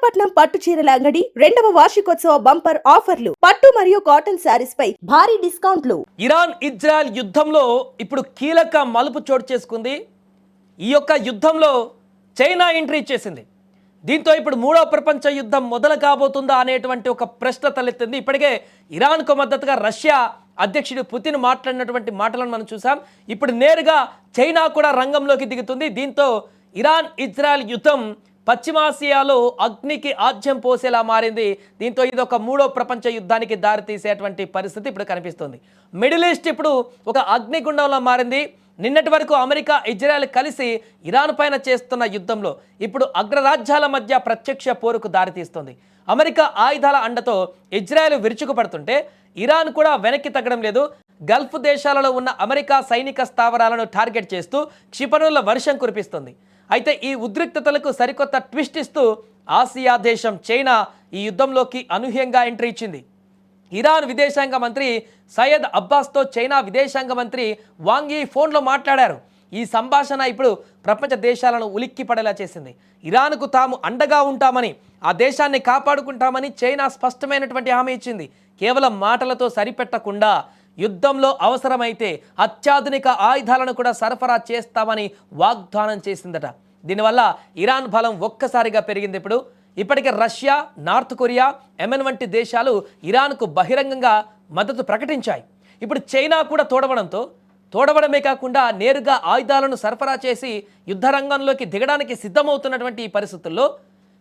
విశాఖపట్నం పట్టు చీరల అంగడి 2వ వార్షికోత్సవ బంపర్ ఆఫర్లు. పట్టు మరియు కాటన్ శారీస్ పై భారీ డిస్కౌంట్లు. ఇరాన్ ఇజ్రాయెల్ యుద్ధంలో ఇప్పుడు కీలక మలుపు చోటు చేసుకుంది. ఈ యొక్క యుద్ధంలో చైనా ఎంట్రీ చేసింది. దీంతో ఇప్పుడు మూడవ ప్రపంచ యుద్ధం మొదలు కాబోతుందా అనేటువంటి ఒక ప్రశ్న తలెత్తింది. ఇప్పటికే ఇరాన్కు మద్దతుగా రష్యా అధ్యక్షుడు పుతిన్ మాట్లాడినటువంటి మాటలను మనం చూసాం. ఇప్పుడు నేరుగా చైనా కూడా రంగంలోకి దిగుతుంది. దీంతో ఇరాన్ ఇజ్రాయెల్ యుద్ధం పశ్చిమాసియాలో అగ్నికి ఆజ్యం పోసేలా మారింది. దీంతో ఇది ఒక మూడో ప్రపంచ యుద్ధానికి దారితీసేటువంటి పరిస్థితి ఇప్పుడు కనిపిస్తుంది. మిడిల్ ఈస్ట్ ఇప్పుడు ఒక అగ్నిగుండంలో మారింది. నిన్నటి వరకు అమెరికా ఇజ్రాయెల్ కలిసి ఇరాన్ పైన చేస్తున్న యుద్ధంలో ఇప్పుడు అగ్రరాజ్యాల మధ్య ప్రత్యక్ష పోరుకు దారితీస్తుంది. అమెరికా ఆయుధాల అండతో ఇజ్రాయెల్ విరుచుకుపడుతుంటే ఇరాన్ కూడా వెనక్కి తగ్గడం లేదు. గల్ఫ్ దేశాలలో ఉన్న అమెరికా సైనిక స్థావరాలను టార్గెట్ చేస్తూ క్షిపణుల వర్షం కురిపిస్తుంది. అయితే ఈ ఉద్రిక్తతలకు సరికొత్త ట్విస్ట్ ఇస్తూ ఆసియా దేశం చైనా ఈ యుద్ధంలోకి అనూహ్యంగా ఎంట్రీ ఇచ్చింది. ఇరాన్ విదేశాంగ మంత్రి సయ్యద్ అబ్బాస్తో చైనా విదేశాంగ మంత్రి వాంగ్ యీ ఫోన్లో మాట్లాడారు. ఈ సంభాషణ ఇప్పుడు ప్రపంచ దేశాలను ఉలిక్కిపడేలా చేసింది. ఇరాన్కు తాము అండగా ఉంటామని, ఆ దేశాన్ని కాపాడుకుంటామని చైనా స్పష్టమైనటువంటి హామీ ఇచ్చింది. కేవలం మాటలతో సరిపెట్టకుండా యుద్ధంలో అవసరమైతే అత్యాధునిక ఆయుధాలను కూడా సరఫరా చేస్తామని వాగ్దానం చేసిందట. దీనివల్ల ఇరాన్ బలం ఒక్కసారిగా పెరిగింది. ఇప్పటికే రష్యా, నార్త్ కొరియా, యెమెన్ వంటి దేశాలు ఇరాన్కు బహిరంగంగా మద్దతు ప్రకటించాయి. ఇప్పుడు చైనా కూడా తోడవడమే కాకుండా నేరుగా ఆయుధాలను సరఫరా చేసి యుద్ధ రంగంలోకి దిగడానికి సిద్ధమవుతున్నటువంటి ఈ పరిస్థితుల్లో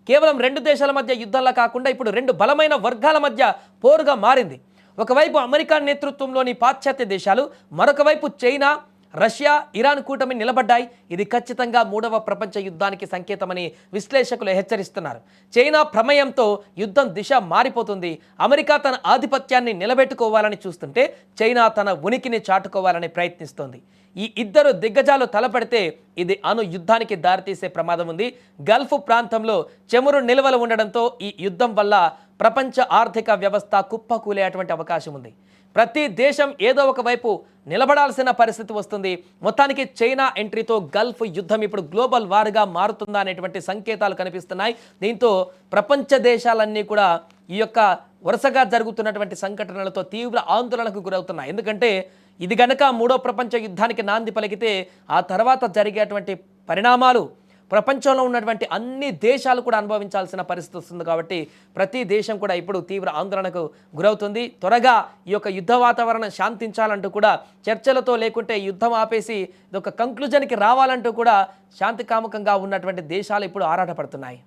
కేవలం రెండు దేశాల మధ్య యుద్ధంలా కాకుండా ఇప్పుడు రెండు బలమైన వర్గాల మధ్య పోరుగా మారింది. ఒకవైపు అమెరికా నేతృత్వంలోని పాశ్చాత్య దేశాలు, మరొక వైపు చైనా, రష్యా, ఇరాన్ కూటమి నిలబడ్డాయి. ఇది ఖచ్చితంగా మూడవ ప్రపంచ యుద్ధానికి సంకేతమని విశ్లేషకులు హెచ్చరిస్తున్నారు. చైనా ప్రమేయంతో యుద్ధం దిశ మారిపోతుంది. అమెరికా తన ఆధిపత్యాన్ని నిలబెట్టుకోవాలని చూస్తుంటే చైనా తన ఉనికిని చాటుకోవాలని ప్రయత్నిస్తోంది. ఈ ఇద్దరు దిగ్గజాలు తలపడితే ఇది అణు యుద్ధానికి దారితీసే ప్రమాదం ఉంది. గల్ఫ్ ప్రాంతంలో చమురు నిల్వలు ఉండడంతో ఈ యుద్ధం వల్ల ప్రపంచ ఆర్థిక వ్యవస్థ కుప్పకూలేటువంటి అవకాశం ఉంది. ప్రతి దేశం ఏదో ఒక వైపు నిలబడాల్సిన పరిస్థితి వస్తుంది. మొత్తానికి చైనా ఎంట్రీతో గల్ఫ్ యుద్ధం ఇప్పుడు గ్లోబల్ వార్గా మారుతుందా అనేటువంటి సంకేతాలు కనిపిస్తున్నాయి. దీంతో ప్రపంచ దేశాలన్నీ కూడా ఈ యొక్క వరుసగా జరుగుతున్నటువంటి సంఘటనలతో తీవ్ర ఆందోళనకు గురవుతున్నాయి. ఎందుకంటే ఇది గనక మూడో ప్రపంచ యుద్ధానికి నాంది పలికితే ఆ తర్వాత జరిగేటువంటి పరిణామాలు ప్రపంచంలో ఉన్నటువంటి అన్ని దేశాలు కూడా అనుభవించాల్సిన పరిస్థితి వస్తుంది. కాబట్టి ప్రతి దేశం కూడా ఇప్పుడు తీవ్ర ఆందోళనకు గురవుతుంది. త్వరగా ఈ యొక్క యుద్ధ వాతావరణం శాంతించాలంటూ కూడా చర్చలతో, లేకుంటే యుద్ధం ఆపేసి ఇదొక కంక్లూజన్కి రావాలంటూ కూడా శాంతికాముకంగా ఉన్నటువంటి దేశాలు ఇప్పుడు ఆరాటపడుతున్నాయి.